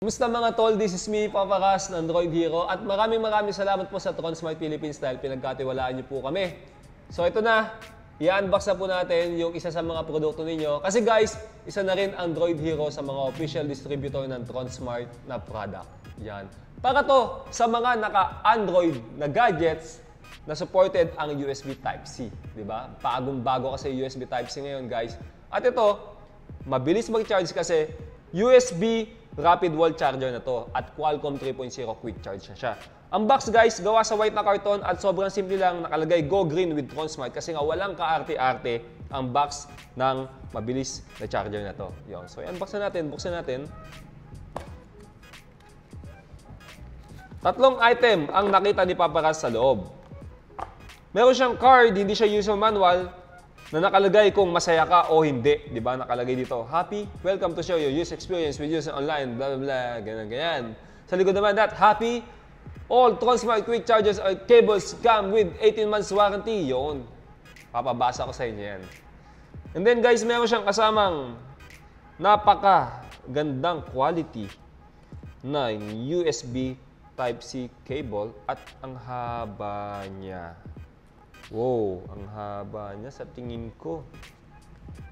Kumusta mga tol? This is me, Papa Ras, ng Android Hero. At maraming salamat po sa Tronsmart Philippines dahil pinagkatiwalaan niyo po kami. So ito na, i-unbox na po natin yung isa sa mga produkto ninyo. Kasi guys, isa na rin Android Hero sa mga official distributor ng Tronsmart na product. Yan. Para to sa mga naka-Android na gadgets na supported ang USB Type-C. Diba? Bagong-bago kasi USB Type-C ngayon guys. At ito, mabilis mag-charge kasi USB rapid wall charger na to at Qualcomm 3.0 quick charge na siya. Ang box guys, gawa sa white na karton at sobrang simple lang, nakalagay Go Green with Tronsmart kasi nga walang kaarte-arte ang box ng mabilis na charger na to. Yun. So i-unbox na natin, buksan natin. Tatlong item ang nakita ni Papa Ras sa loob. Meron siyang card, hindi siya user manual, na nakalagay kung masaya ka o hindi. Di ba? Nakalagay dito, happy, welcome to share your use experience with using online, blah, blah, blah, ganyan, ganyan. Sa likod naman, that happy, all Tronsmart quick chargers or cables come with 18 months warranty. Yun. Papabasa ko sa inyo yan. And then guys, meron siyang kasamang napaka-gandang quality na USB Type-C cable at ang haba niya. Wow, ang haba niya sa tingin ko.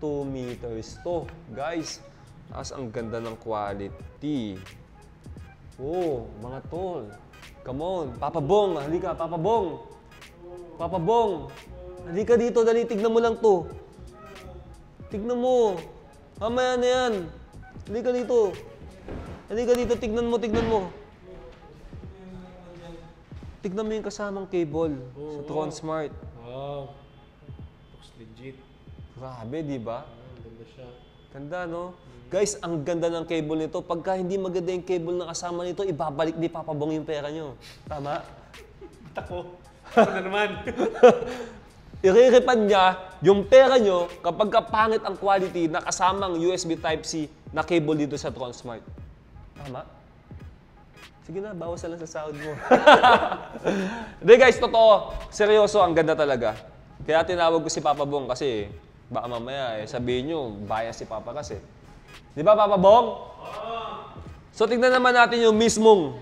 2 meters to, guys. Tapos ang ganda ng quality. Oh, mga tol. Come on, Papa Bong, halika, Papa Bong. Papa Bong, halika dito, dali, tignan mo lang to. Tignan mo. Mamaya na yan. Halika dito. Halika dito, tignan mo, tignan mo. Tignan mo yung kasamang cable sa Tronsmart. Wow. Looks legit. Grabe, di ba? Ganda siya. Ganda, no? Guys, ang ganda ng cable nito. Pagka hindi maganda yung cable na kasama nito, ibabalik ni Papa Bong yung pera nyo. Tama? Tako. Ano na naman? Iriripan niya yung pera nyo kapag pangit ang quality na kasamang USB Type-C na cable dito sa Tronsmart. Tama? Sige na, bawas na lang sa sahod mo. Hindi guys, totoo. Seryoso, ang ganda talaga. Kaya tinawag ko si Papa Bong kasi baka mamaya sabihin nyo, bias si Papa kasi. Di ba Papa Bong? So tignan naman natin yung mismong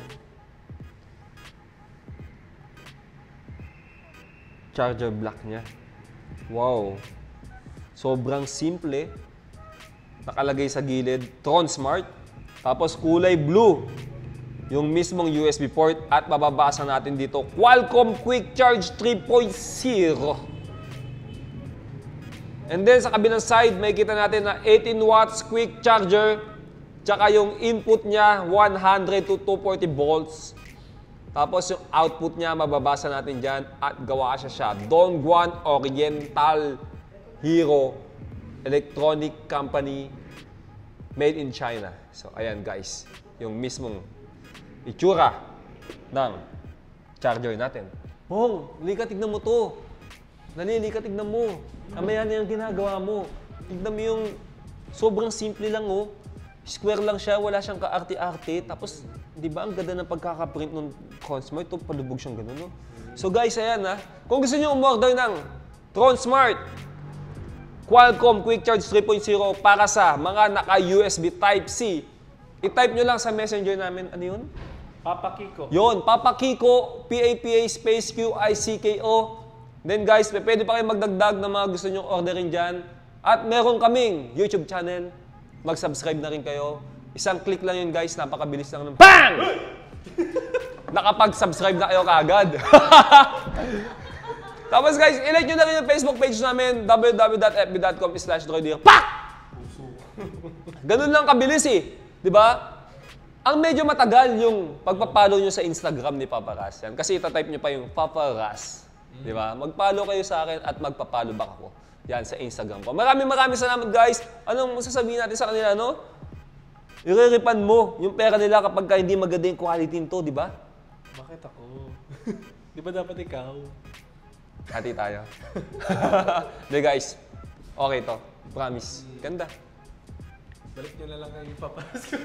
charger block niya. Wow. Sobrang simple. Nakalagay sa gilid, Tronsmart. Tapos kulay blue. Yung mismong USB port at mababasa natin dito, Qualcomm Quick Charge 3.0. And then sa kabilang side, may kita natin na 18 watts quick charger, tsaka yung input niya 100 to 240 volts. Tapos yung output niya, mababasa natin dyan at gawa siya Dongguan Oriental Hero Electronic Company made in China. So ayan guys, yung mismong itsura ng charger natin. Bong, halika tignan mo to. Dali, halika tignan mo. Amaya na yung ginagawa mo. Tignan mo yung sobrang simple lang oh. Square lang siya, wala siyang kaarte-arte. Tapos, di ba ang ganda ng pagkakaprint ng Tronsmart? Ito, palubog siyang gano'n, no? So guys, ayan ha. Kung gusto nyo umorder ng Tronsmart Qualcomm Quick Charge 3.0 para sa mga naka-USB Type-C, i-type nyo lang sa messenger namin. Ano yun? Papa Kiko. Yun, Papa Kiko, P-A-P-A space Q-I-C-K-O. Then guys, pwede pa kayo magdagdag na mga gusto nyong orderin dyan. At meron kaming YouTube channel. Mag-subscribe na rin kayo. Isang click lang yun guys, napakabilis lang ng BANG! Nakapag-subscribe na kayo kaagad. Tapos guys, ilike nyo na rin yung Facebook page namin, www.fb.com/droidhero. PAK! Ganun lang kabilis eh. Di ba? Ang medyo matagal yung pagpapalo nyo sa Instagram ni Papa Ras. Yan. Kasi itatype nyo pa yung Papa Ras. Di ba? Magpalo kayo sa akin at magpapalo back ako. Yan, sa Instagram ko. Maraming salamat guys. Anong sasabihin natin sa kanila, no? Iriripan mo yung pera nila kapag hindi maganda yung quality nito, di ba? Bakit ako? Di ba dapat ikaw? Hati tayo. Hindi guys, okay to. Promise. Ganda. Balik nyo na lang kayo paparas ko.